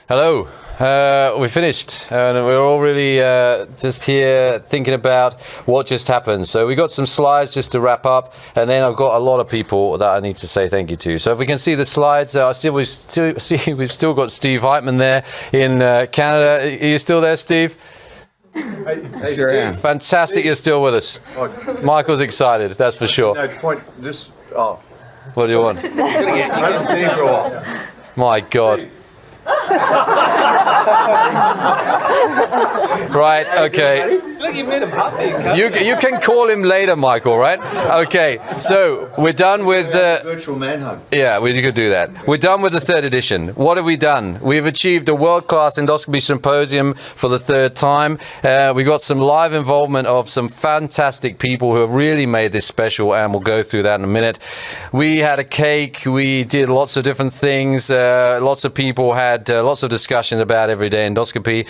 Hello. We finished, and we're all really just here thinking about what just happened. So we got some slides just to wrap up, and then I've got a lot of people that I need to say thank you to. So if we can see the slides, we've still got Steve Heitman there in Canada. Are you still there, Steve? Hey, sure am. Fantastic, you're still with us. Michael's excited, that's for sure. No, What do you want? I haven't seen him for a while. My God. Right, okay. Look, you made him happy. You can call him later, Michael, right? Okay, so we're done with... Virtual man hug. Yeah, we could do that. We're done with the third edition. What have we done? We've achieved a world-class endoscopy symposium for the third time. We got some live involvement of some fantastic people who have really made this special, and we'll go through that in a minute. We had a cake. We did lots of different things. Lots of people had lots of discussions about everyday endoscopy.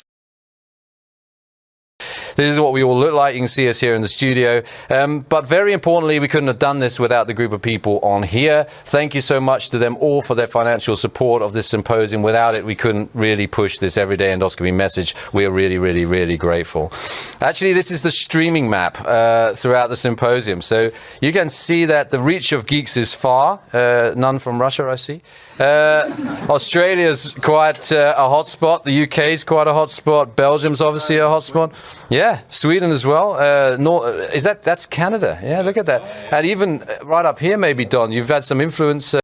This is what we all look like. You can see us here in the studio. But very importantly, we couldn't have done this without the group of people on here. Thank you so much to them all for their financial support of this symposium. Without it, we couldn't really push this everyday endoscopy message. We are really, really, really grateful. Actually, this is the streaming map throughout the symposium. So you can see that the reach of geeks is far. None from Russia, I see. Australia's quite a hot spot. The UK's quite a hot spot. Belgium's obviously a hot spot. Yeah, Sweden as well. That's Canada. Yeah, look at that. And even right up here, maybe, Don, you've had some influence.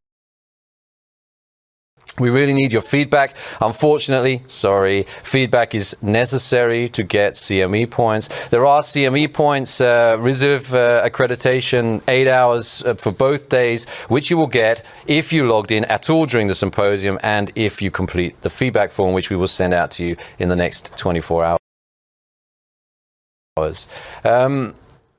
We really need your feedback. Unfortunately, feedback is necessary to get CME points. There are CME points, reserve accreditation, 8 hours for both days, which you will get if you logged in at all during the symposium and if you complete the feedback form, which we will send out to you in the next 24 hours.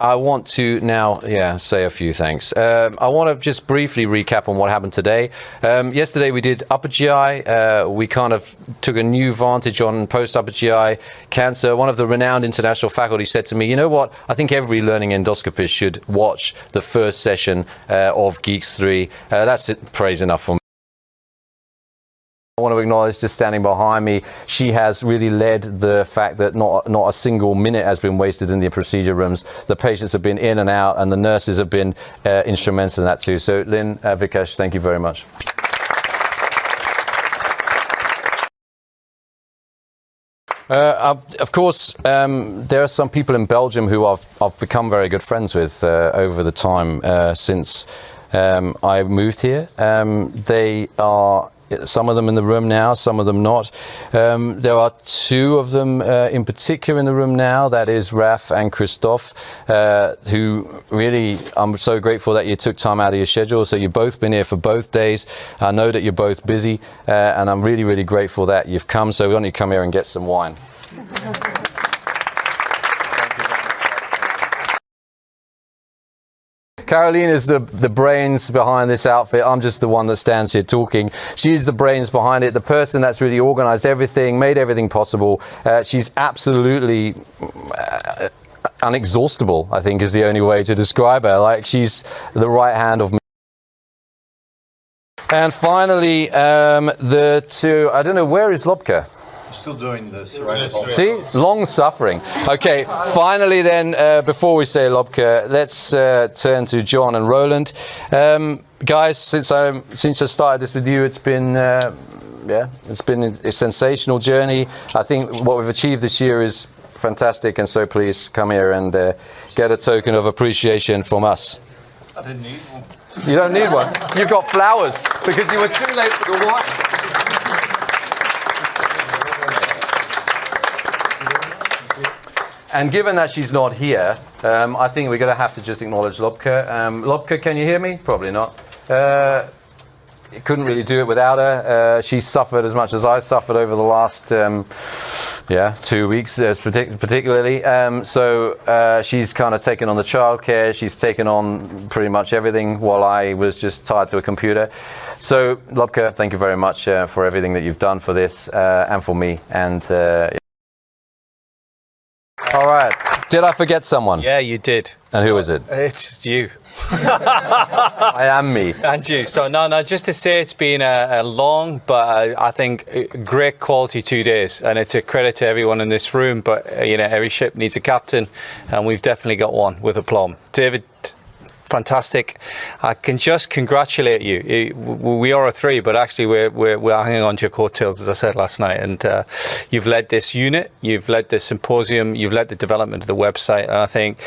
I want to now, say a few thanks. I want to just briefly recap on what happened today. Yesterday we did upper GI. We kind of took a new vantage on post-upper GI cancer. One of the renowned international faculty said to me, you know what, I think every learning endoscopist should watch the first session of GIEQs 3. That's it, praise enough for me. I want to acknowledge, just standing behind me, she has really led the fact that not a single minute has been wasted in the procedure rooms. The patients have been in and out, and the nurses have been instrumental in that too. So Lynn, Vikesh, thank you very much. Of course, there are some people in Belgium who I've become very good friends with over the time since I moved here. They are... Some of them in the room now, some of them not. There are two of them in particular in the room now, that is Raf and Christophe, who really, I'm so grateful that you took time out of your schedule. So you've both been here for both days. I know that you're both busy, and I'm really, really grateful that you've come. So why don't you come here and get some wine? Caroline is the brains behind this outfit. I'm just the one that stands here talking. She's the brains behind it, the person that's really organized everything, made everything possible. She's absolutely unexhaustible, I think is the only way to describe her. Like, she's the right hand of me. And finally, the two, I don't know, where is Lobke? Still doing this, right? See, long suffering. Okay, finally then, before we say Lobke, let's turn to John and Roland. Guys, since I started this with you, it's been it's been a sensational journey. I think what we've achieved this year is fantastic, and so please come here and get a token of appreciation from us. I didn't need one. You don't need one. You've got flowers because you were too late for the wine. And given that she's not here, I think we're going to have to just acknowledge Lobke. Lobke, can you hear me? Probably not. Couldn't really do it without her. She suffered as much as I suffered over the last 2 weeks, particularly. So she's kind of taken on the childcare. She's taken on pretty much everything while I was just tied to a computer. So Lobke, thank you very much for everything that you've done for this and for me. And all right. Did I forget someone? Yeah, you did. And who is it? It's you. I am me. And you. So no, just to say it's been a long, but I think great quality 2 days, and it's a credit to everyone in this room. But every ship needs a captain, and we've definitely got one with aplomb. David, fantastic. I can just congratulate you. We are a three, but actually we're hanging on to your coattails, as I said last night. And you've led this unit, you've led this symposium, you've led the development of the website. And I think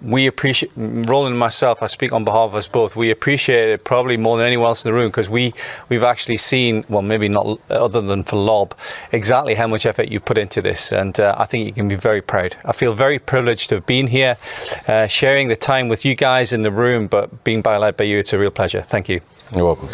we appreciate, Roland and myself, I speak on behalf of us both, we appreciate it probably more than anyone else in the room, because we've actually seen, well, maybe not other than for Lob, exactly how much effort you put into this. And I think you can be very proud. I feel very privileged to have been here, sharing the time with you guys in the room, but being led by you, it's a real pleasure. Thank you. You're welcome.